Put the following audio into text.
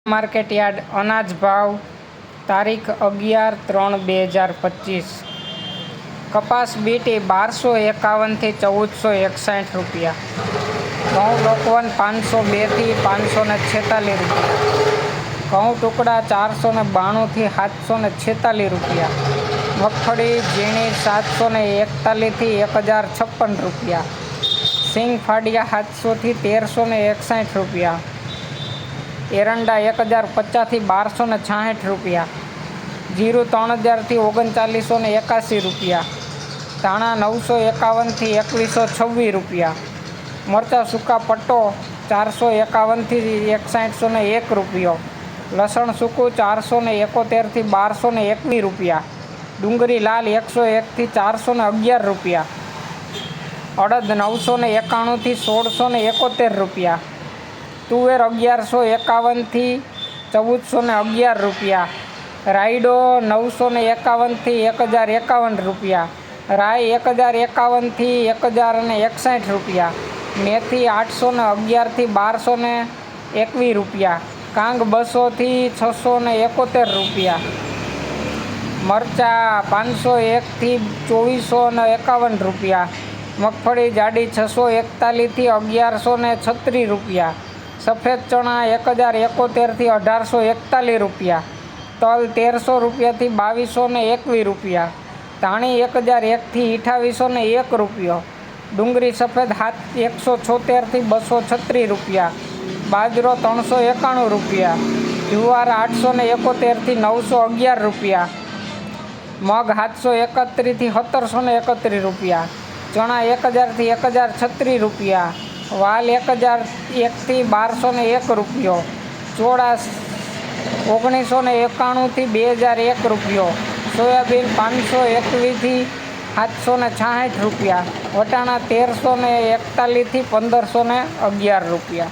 Market yard अनाज भाव तारीख 11/3/2025। कपास बीटी 1251 थी 1461 रुपया। घऊँ लोकवन 502 थी 546 रुपया। घऊँ टुकड़ा 492 थी 746 रुपया। मगफड़ी झीणी 741 थी 1056 रुपया। सींग फाड़िया 700 थी 1361 रुपया। एरंडा 1050 थी 1266 रुपया। जीरु 3000 थी 3981 रुपया। धाणा 951 थी 2126 रुपया। मरचा सूका पट्टो 451 थी 6101 रुपयो। लसण सूकू 471 थी 1221 रुपया। डूंगरी लाल 101 थी 411 रुपया। अड़द 991 थी 1671 रुपया। तुवेर 1151 थी 1411 रुपया। रायडो 951 थी 1051 रुपया। राय 1051 थी 1061 रुपया। मेथी 811 थी 1221 रुपया। कांग 200 थी 671 रुपया। मरचा 501 थी 2451 रुपया। मगफड़ी जाडी 641 थी 1136 रुपया। सफ़ेद चना 1071 थी 1841 रुपया। तल 1300 रुपया थी 2221 रुपया। धाणी 1001 थी 2801 रुपया। डूंगरी सफ़ेद 176 थी 236 रुपया। बाजरो 391 रुपया। जुवार 871 थी 911 रुपया। मग 731 थी 1731 रुपया। चना 1000 थी 1036 रुपया। वाल 1001 थी 1201 रुपयो। ચોળા 1991 थी 2001 रुपयो। सोयाबीन 521 थी 766 रुपया। वटाणा 1341 थी 1511 रुपया।